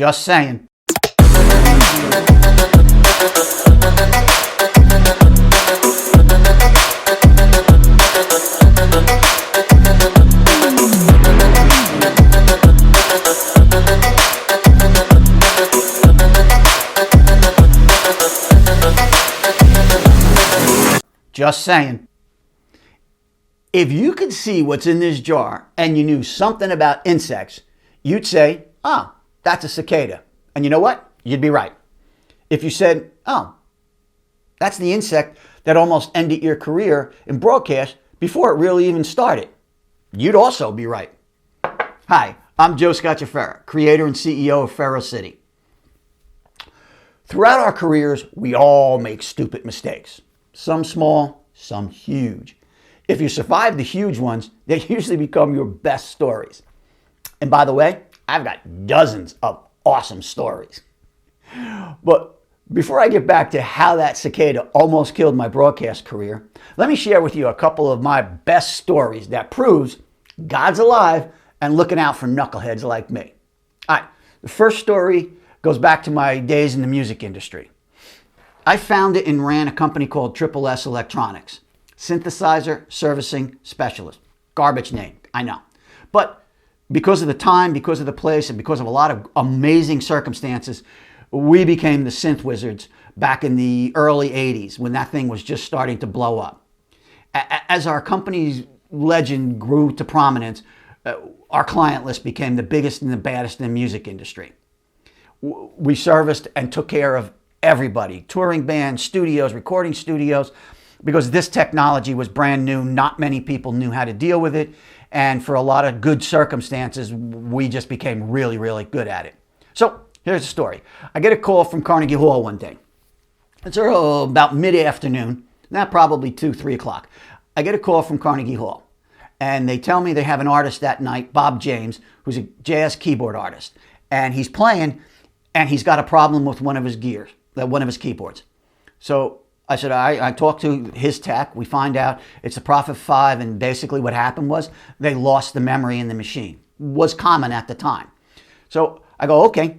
Just saying. Just saying. If you could see what's in this jar and you knew something about insects, you'd say, oh, that's a cicada. And you know what? You'd be right. If you said, oh, that's the insect that almost ended your career in broadcast before it really even started, you'd also be right. Hi, I'm Joe Scacciaferra, creator and CEO of Ferrocity. Throughout our careers, we all make stupid mistakes. Some small, some huge. If you survive the huge ones, they usually become your best stories. And by the way, I've got dozens of awesome stories. But before I get back to how that cicada almost killed my broadcast career, let me share with you a couple of my best stories that proves God's alive and looking out for knuckleheads like me. All right, the first story goes back to my days in the music industry. I founded and ran a company called Triple S Electronics. Synthesizer Servicing Specialist. Garbage name, I know. But because of the time, because of the place, and because of a lot of amazing circumstances, we became the synth wizards back in the early 80s when that thing was just starting to blow up. As our company's legend grew to prominence, our client list became the biggest and the baddest in the music industry. We serviced and took care of everybody, touring bands, studios, recording studios, because this technology was brand new. Not many people knew how to deal with it. And for a lot of good circumstances, we just became really, really good at it. So here's the story. I get a call from Carnegie Hall one day. It's about mid-afternoon, not probably 2, 3 o'clock. I get a call from Carnegie Hall. And they tell me they have an artist that night, Bob James, who's a jazz keyboard artist. And he's playing, and he's got a problem with one of his gears, one of his keyboards. So I said, I talked to his tech. We find out it's a Prophet 5, and basically what happened was they lost the memory in the machine. Was common at the time. So I go, okay.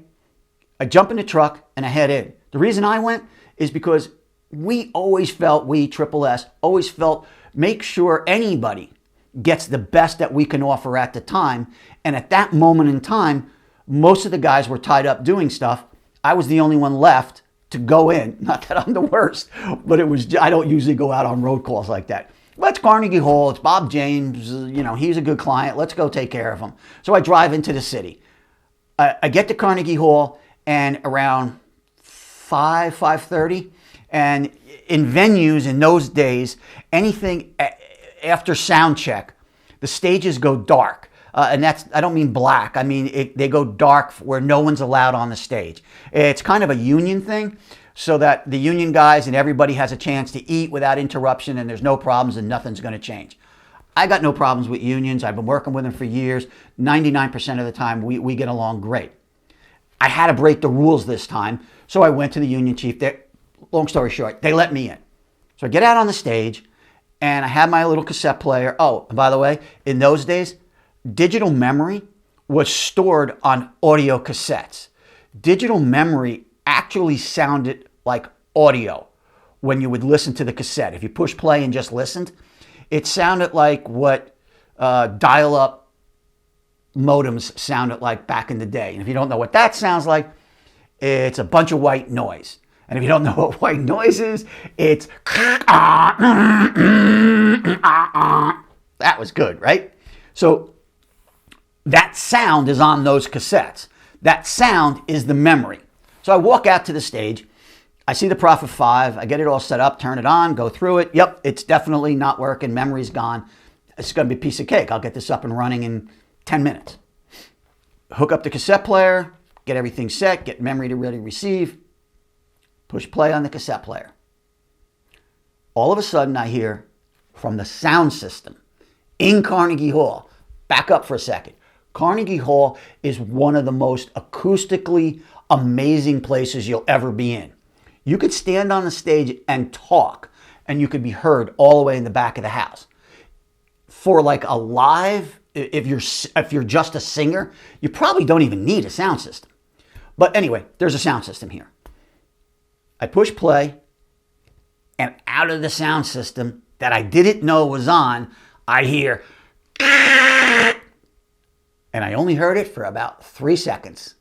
I jump in the truck and I head in. The reason I went is because we always felt, we Triple S, always felt, make sure anybody gets the best that we can offer at the time. And at that moment in time, most of the guys were tied up doing stuff. I was the only one left to go in. Not that I'm the worst, but I don't usually go out on road calls like that. But it's Carnegie Hall, it's Bob James, he's a good client, let's go take care of him. So I drive into the city. I get to Carnegie Hall, and around 5:30, and in venues in those days, anything after sound check, the stages go dark. And I don't mean black, I mean they go dark where no one's allowed on the stage. It's kind of a union thing, so that the union guys and everybody has a chance to eat without interruption, and there's no problems and nothing's going to change. I got no problems with unions. I've been working with them for years. 99% of the time we get along great. I had to break the rules this time, so I went to the union chief. Long story short, they let me in. So I get out on the stage, and I have my little cassette player. Oh, and by the way, in those days, digital memory was stored on audio cassettes. Digital memory actually sounded like audio when you would listen to the cassette. If you push play and just listened, it sounded like what dial-up modems sounded like back in the day. And if you don't know what that sounds like, it's a bunch of white noise. And if you don't know what white noise is, it's that was good, right? So that sound is on those cassettes. That sound is the memory. So I walk out to the stage. I see the Prophet 5. I get it all set up, turn it on, go through it. Yep, it's definitely not working. Memory's gone. It's going to be a piece of cake. I'll get this up and running in 10 minutes. Hook up the cassette player, get everything set, get memory to ready to receive. Push play on the cassette player. All of a sudden I hear from the sound system in Carnegie Hall. Back up for a second. Carnegie Hall is one of the most acoustically amazing places you'll ever be in. You could stand on the stage and talk, and you could be heard all the way in the back of the house. For like a live, if you're just a singer, you probably don't even need a sound system. But anyway, there's a sound system here. I push play, and out of the sound system that I didn't know was on, I hear, and I only heard it for about 3 seconds.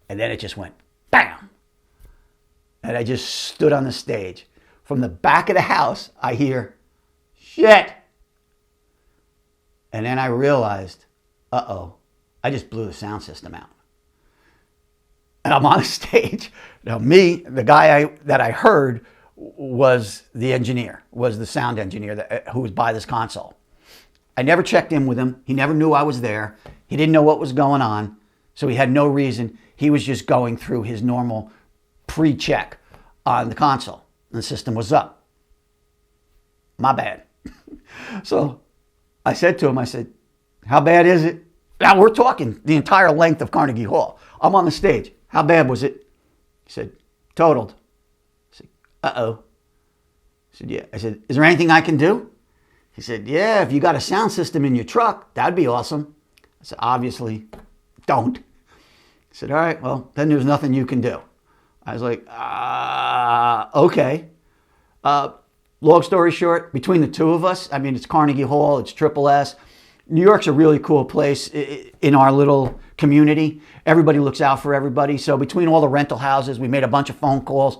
And then it just went, bam. And I just stood on the stage. From the back of the house, I hear, shit. And then I realized, uh-oh, I just blew the sound system out. And I'm on a stage. Now me, the guy that I heard was the engineer, was the sound engineer who was by this console. I never checked in with him. He never knew I was there. He didn't know what was going on. So he had no reason. He was just going through his normal pre-check on the console. And the system was up. My bad. So I said to him, I said, how bad is it? Now we're talking the entire length of Carnegie Hall. I'm on the stage. How bad was it? He said, totaled. I said, uh-oh. I said, yeah. I said, is there anything I can do? He said, yeah, if you got a sound system in your truck, that'd be awesome. I said, obviously, don't. He said, all right, well, then there's nothing you can do. I was like, okay. Long story short, between the two of us, I mean, it's Carnegie Hall, it's Triple S. New York's a really cool place in our little community. Everybody looks out for everybody. So between all the rental houses, we made a bunch of phone calls.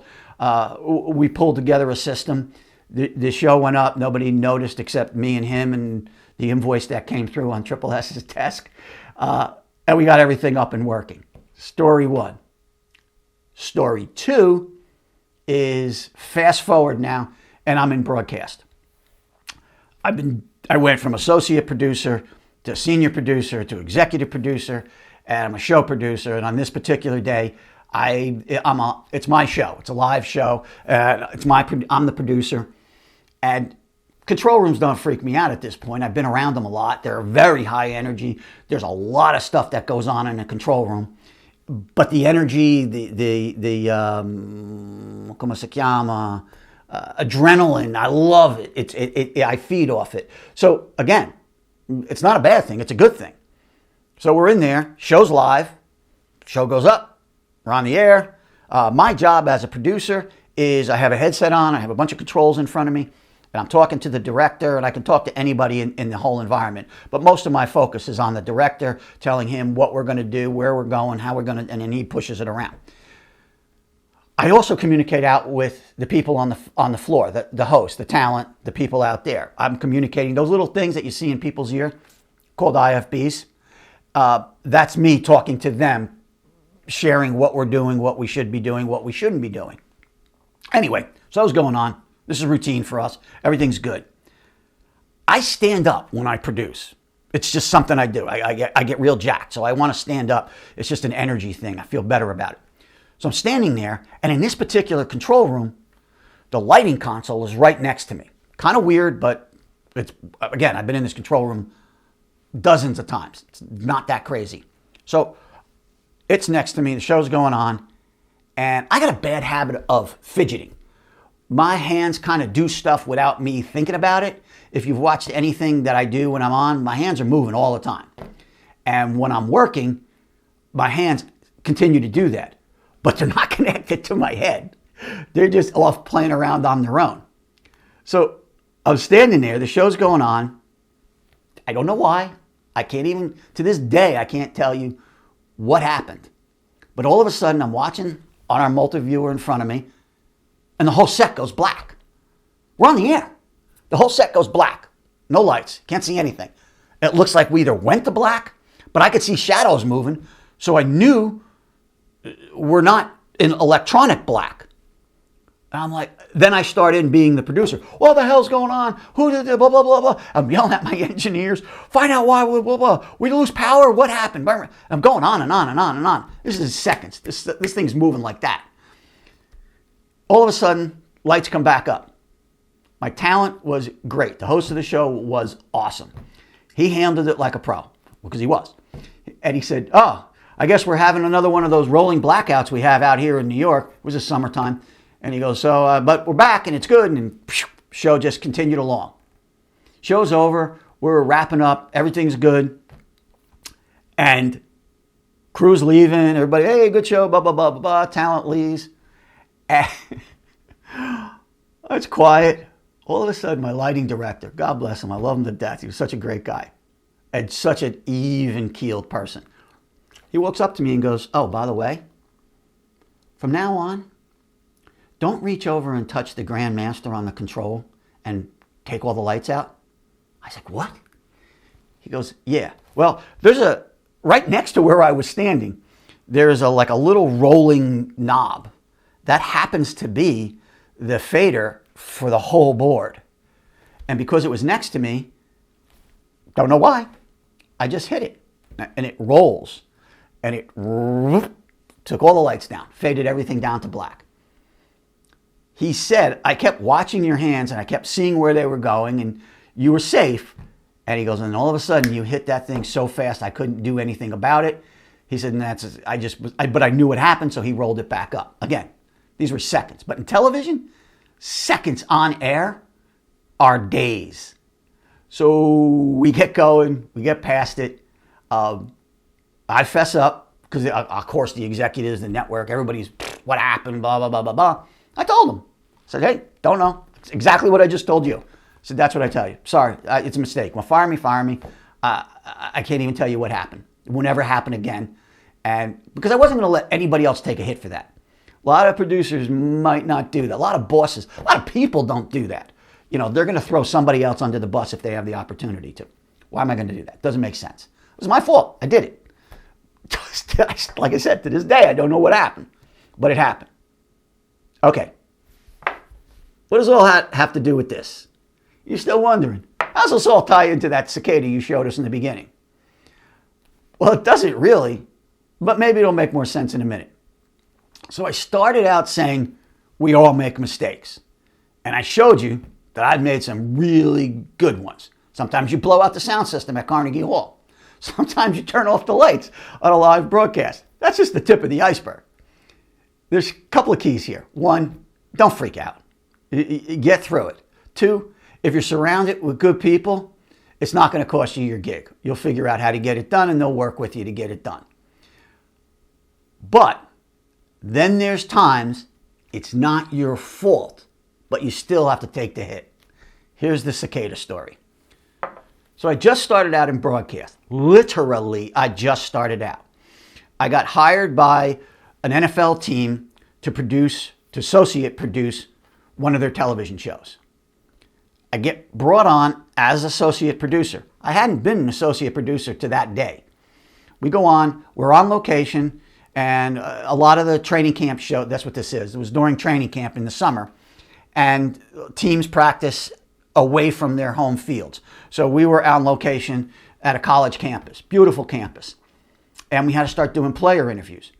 We pulled together a system. The show went up. Nobody noticed except me and him and the invoice that came through on Triple S's desk. And we got everything up and working. Story one. Story two is fast forward now, and I'm in broadcast. I went from associate producer to senior producer to executive producer, and I'm a show producer. And on this particular day, it's my show. It's a live show. I'm the producer, and control rooms don't freak me out at this point. I've been around them a lot. They're very high energy. There's a lot of stuff that goes on in a control room, but the energy, come si chiama? Adrenaline, I love it. I feed off it. So again, it's not a bad thing. It's a good thing. So we're in there. Show's live. Show goes up. We're on the air. My job as a producer is I have a headset on. I have a bunch of controls in front of me. And I'm talking to the director, and I can talk to anybody in the whole environment. But most of my focus is on the director, telling him what we're going to do, where we're going, how we're going to, and then he pushes it around. I also communicate out with the people on the floor, the host, the talent, the people out there. I'm communicating those little things that you see in people's ear, called IFBs. That's me talking to them, sharing what we're doing, what we should be doing, what we shouldn't be doing. Anyway, so that was going on. This is routine for us. Everything's good. I stand up when I produce. It's just something I do. I get real jacked, so I want to stand up. It's just an energy thing. I feel better about it. So I'm standing there, and in this particular control room, the lighting console is right next to me. Kind of weird, but it's, again, I've been in this control room dozens of times. It's not that crazy. So it's next to me, the show's going on, and I got a bad habit of fidgeting. My hands kind of do stuff without me thinking about it. If you've watched anything that I do when I'm on, my hands are moving all the time. And when I'm working, my hands continue to do that. But they're not connected to my head. They're just off playing around on their own. So I was standing there, the show's going on. I don't know why. I can't even, to this day, I can't tell you what happened. But all of a sudden, I'm watching on our multi-viewer in front of me, and the whole set goes black. We're on the air. The whole set goes black. No lights. Can't see anything. It looks like we either went to black, but I could see shadows moving, so I knew we're not in electronic black. And I'm like, then I started being the producer. What the hell's going on? Who did it? Blah, blah, blah, blah. I'm yelling at my engineers. Find out why, blah, blah, blah. We lose power? What happened? I'm going on and on and on and on. This is seconds. This thing's moving like that. All of a sudden, lights come back up. My talent was great. The host of the show was awesome. He handled it like a pro, because he was. And he said, oh, I guess we're having another one of those rolling blackouts we have out here in New York. It was the summertime. And he goes, but we're back and it's good. And show just continued along. Show's over. We're wrapping up. Everything's good. And Crew's leaving, everybody, hey, good show, blah, blah, blah, blah, blah. Talent leaves. And it's quiet. All of a sudden, my lighting director, God bless him, I love him to death. He was such a great guy and such an even-keeled person. He walks up to me and goes, oh, by the way, from now on, don't reach over and touch the Grandmaster on the control and take all the lights out. I was like, what? He goes, yeah. Well, right next to where I was standing, there's like a little rolling knob. That happens to be the fader for the whole board. And because it was next to me, don't know why, I just hit it. And it rolls. And it took all the lights down, faded everything down to black. He said, I kept watching your hands and I kept seeing where they were going and you were safe. And he goes, and all of a sudden you hit that thing so fast I couldn't do anything about it. He said, but I knew what happened, so he rolled it back up. Again, these were seconds. But in television, seconds on air are days. So we get going, we get past it. I fess up because, of course, the executives, the network, everybody's, what happened, blah, blah, blah, blah, blah. I told them. I said, hey, don't know. It's exactly what I just told you. I said, that's what I tell you. Sorry, it's a mistake. Well, fire me. I can't even tell you what happened. It will never happen again. And because I wasn't going to let anybody else take a hit for that. A lot of producers might not do that. A lot of bosses, a lot of people don't do that. You know, they're going to throw somebody else under the bus if they have the opportunity to. Why am I going to do that? Doesn't make sense. It was my fault. I did it. Like I said, to this day, I don't know what happened, but it happened. Okay. What does all that have to do with this? You're still wondering. How does this all tie into that cicada you showed us in the beginning? Well, it doesn't really, but maybe it'll make more sense in a minute. So I started out saying we all make mistakes. And I showed you that I've made some really good ones. Sometimes you blow out the sound system at Carnegie Hall. Sometimes you turn off the lights on a live broadcast. That's just the tip of the iceberg. There's a couple of keys here. One, don't freak out. Get through it. Two, if you're surrounded with good people, it's not going to cost you your gig. You'll figure out how to get it done and they'll work with you to get it done. But then there's times it's not your fault, but you still have to take the hit. Here's the cicada story. So I just started out in broadcast. Literally, I just started out. I got hired by an NFL team to associate produce one of their television shows. I get brought on as associate producer. I hadn't been an associate producer to that day. We go on, we're on location, and a lot of the training camp show, that's what this is. It was during training camp in the summer, and teams practice away from their home fields. So we were on location at a college campus, beautiful campus, and we had to start doing player interviews.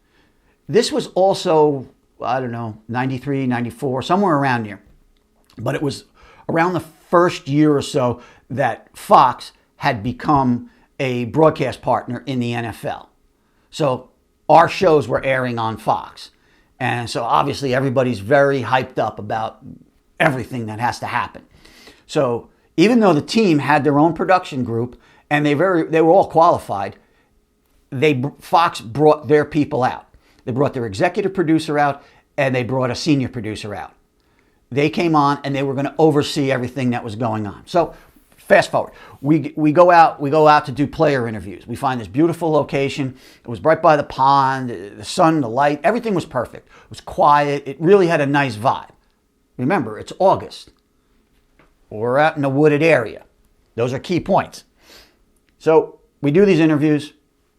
This was also, I don't know, 93, 94, somewhere around here. But it was around the first year or so that Fox had become a broadcast partner in the NFL. So our shows were airing on Fox. And so obviously everybody's very hyped up about everything that has to happen. So even though the team had their own production group and they were all qualified, Fox brought their people out. They brought their executive producer out and they brought a senior producer out. They came on and they were going to oversee everything that was going on. So fast forward, we go out to do player interviews. We find this beautiful location. It was right by the pond, the sun, the light, everything was perfect. It was quiet. It really had a nice vibe. Remember, it's August. We're out in a wooded area. Those are key points. So we do these interviews.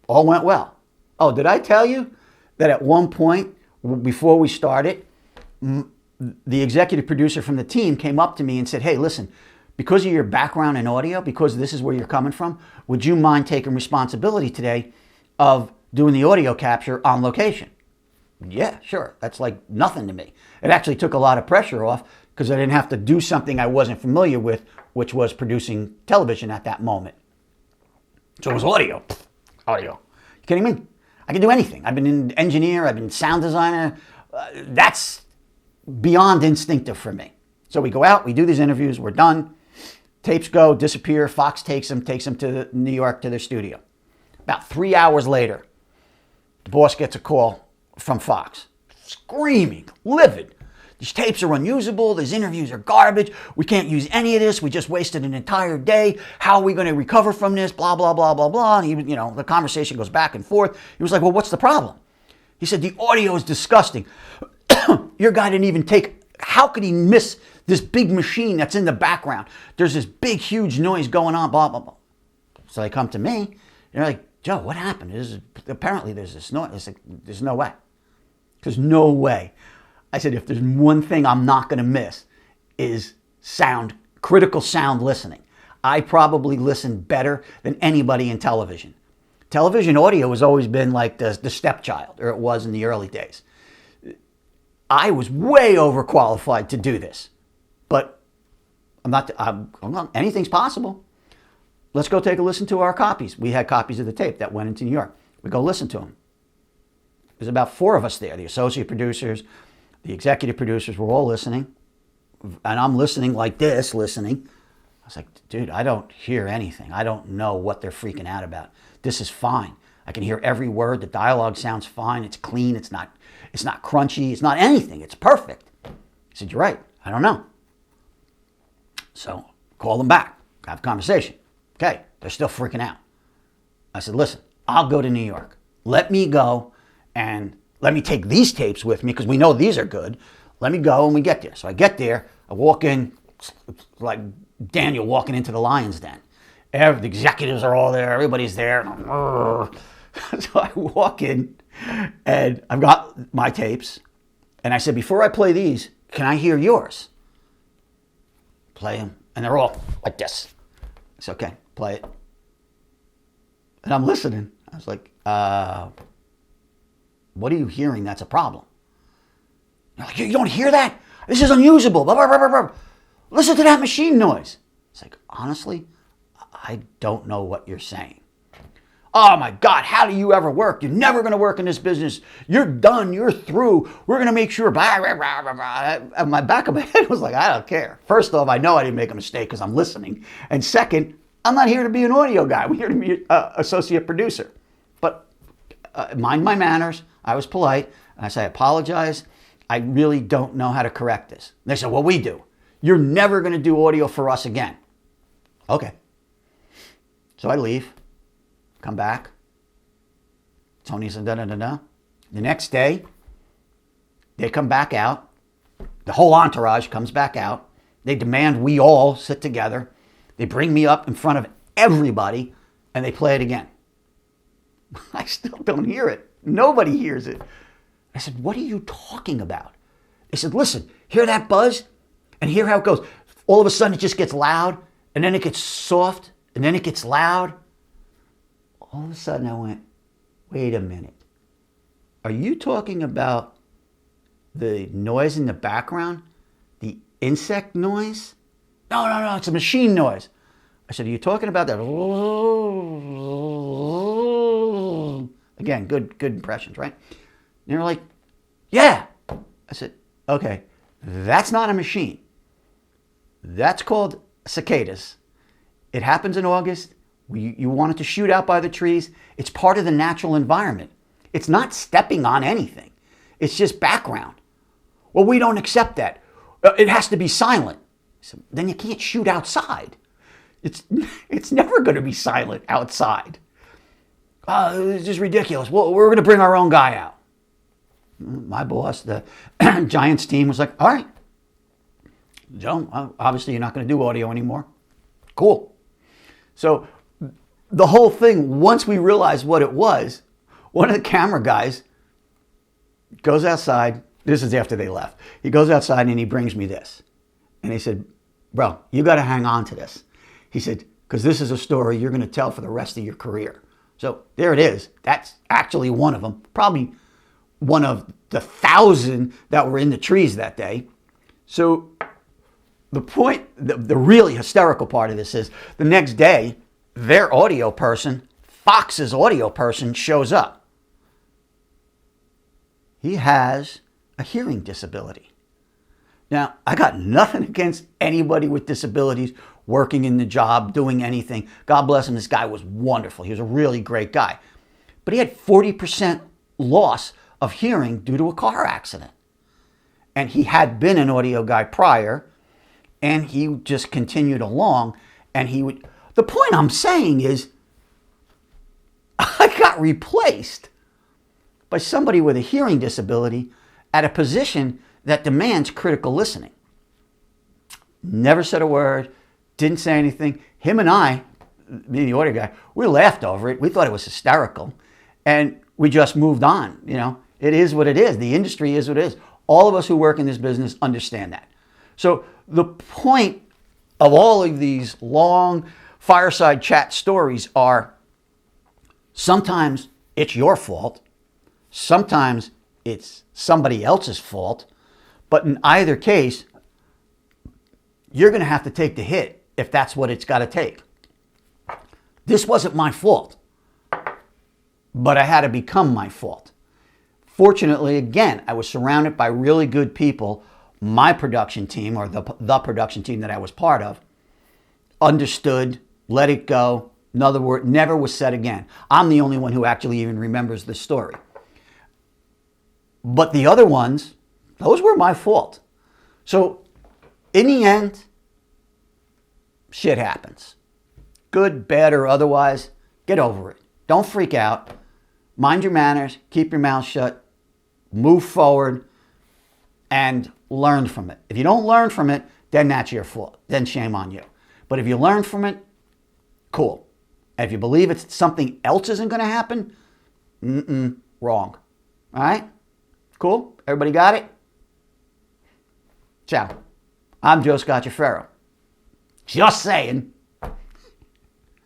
All went well. Oh, did I tell you that at one point before we started, the executive producer from the team came up to me and said, hey, listen, because of your background in audio, because this is where you're coming from, would you mind taking responsibility today of doing the audio capture on location? Yeah, sure. That's like nothing to me. It actually took a lot of pressure off because I didn't have to do something I wasn't familiar with, which was producing television at that moment. So it was audio. Audio. You kidding me? I can do anything. I've been an engineer. I've been sound designer. That's beyond instinctive for me. So we go out, we do these interviews, we're done. Tapes go, disappear. Fox takes them to New York to their studio. About 3 hours later, boss gets a call from Fox, screaming, livid. These tapes are unusable. These interviews are garbage. We can't use any of this. We just wasted an entire day. How are we going to recover from this? Blah, blah, blah, blah, blah. And he, the conversation goes back and forth. He was like, well, what's the problem? He said, the audio is disgusting. Your guy didn't even how could he miss this big machine that's in the background? There's this big, huge noise going on, blah, blah, blah. So they come to me, and they're like, Joe, what happened? Apparently there's this noise. It's like, there's no way. There's no way. I said, if there's one thing I'm not going to miss is critical sound listening. I probably listen better than anybody in television. Television audio has always been like the stepchild, or it was in the early days. I was way overqualified to do this, but I'm not, anything's possible. Let's go take a listen to our copies. We had copies of the tape that went into New York. We go listen to them. There's about 4 of us there, the associate producers, the executive producers were all listening, and I'm listening like this, listening. I was like, dude, I don't hear anything. I don't know what they're freaking out about. This is fine. I can hear every word. The dialogue sounds fine. It's clean. It's not crunchy. It's not anything. It's perfect. I said, you're right. I don't know. So call them back. Have a conversation. Okay, they're still freaking out. I said, listen, I'll go to New York. Let me go and let me take these tapes with me because we know these are good. Let me go and we get there. So I get there. I walk in like Daniel walking into the lion's den. The executives are all there. Everybody's there. So I walk in and I've got my tapes. And I said, before I play these, can I hear yours? Play them. And they're all like this. It's okay. Play it. And I'm listening. I was like, what are you hearing that's a problem? You're like, you don't hear that? This is unusable. Blah, blah, blah, blah, blah. Listen to that machine noise. It's like, honestly, I don't know what you're saying. Oh my God, how do you ever work? You're never going to work in this business. You're done. You're through. We're going to make sure. Blah, blah, blah, blah, blah. And my back of my head was like, I don't care. First off, I know I didn't make a mistake because I'm listening. And second, I'm not here to be an audio guy. I'm here to be an associate producer. But mind my manners. I was polite. And I said, I apologize. I really don't know how to correct this. And they said, well, we do. You're never going to do audio for us again. Okay. So I leave. Come back. Tony said, da-da-da-da. The next day, they come back out. The whole entourage comes back out. They demand we all sit together. They bring me up in front of everybody, and they play it again. I still don't hear it. Nobody hears it. I said, what are you talking about? They said, listen, hear that buzz? And hear how it goes. All of a sudden, it just gets loud, and then it gets soft, and then it gets loud. All of a sudden, I went, wait a minute. Are you talking about the noise in the background? The insect noise? No, it's a machine noise. I said, are you talking about that? Again, good impressions, right? And they were like, yeah. I said, okay, that's not a machine. That's called cicadas. It happens in August. You want it to shoot out by the trees. It's part of the natural environment. It's not stepping on anything. It's just background. Well, we don't accept that. It has to be silent. So then you can't shoot outside. It's never going to be silent outside. It's just ridiculous. Well, we're going to bring our own guy out. My boss, the Giants team, was like, all right, Joe, obviously you're not going to do audio anymore. Cool. So the whole thing, once we realized what it was, one of the camera guys goes outside. This is after they left. He goes outside and he brings me this. And he said, bro, you got to hang on to this. He said, because this is a story you're going to tell for the rest of your career. So there it is. That's actually one of them. Probably one of the 1,000 that were in the trees that day. So the point, the really hysterical part of this is the next day, their audio person, Fox's audio person, shows up. He has a hearing disability. Now, I got nothing against anybody with disabilities working in the job, doing anything. God bless him. This guy was wonderful. He was a really great guy. But he had 40% loss of hearing due to a car accident. And he had been an audio guy prior, and he just continued along. And the point I'm saying is, I got replaced by somebody with a hearing disability at a position that demands critical listening. Never said a word, didn't say anything. Him and I, me and the audio guy, we laughed over it. We thought it was hysterical. And we just moved on. You know, it is what it is. The industry is what it is. All of us who work in this business understand that. So the point of all of these long fireside chat stories are, sometimes it's your fault. Sometimes it's somebody else's fault. But in either case, you're going to have to take the hit if that's what it's got to take. This wasn't my fault, but I had to become my fault. Fortunately, again, I was surrounded by really good people. My production team, or the production team that I was part of, understood, let it go. In other words, never was said again. I'm the only one who actually even remembers this story. But the other ones, those were my fault. So in the end, shit happens. Good, bad, or otherwise, get over it. Don't freak out. Mind your manners, keep your mouth shut, move forward, and learn from it. If you don't learn from it, then that's your fault. Then shame on you. But if you learn from it, cool. And if you believe it's something else isn't going to happen, wrong. All right? Cool? Everybody got it? Ciao. I'm Joe Scott Ferro. Just saying.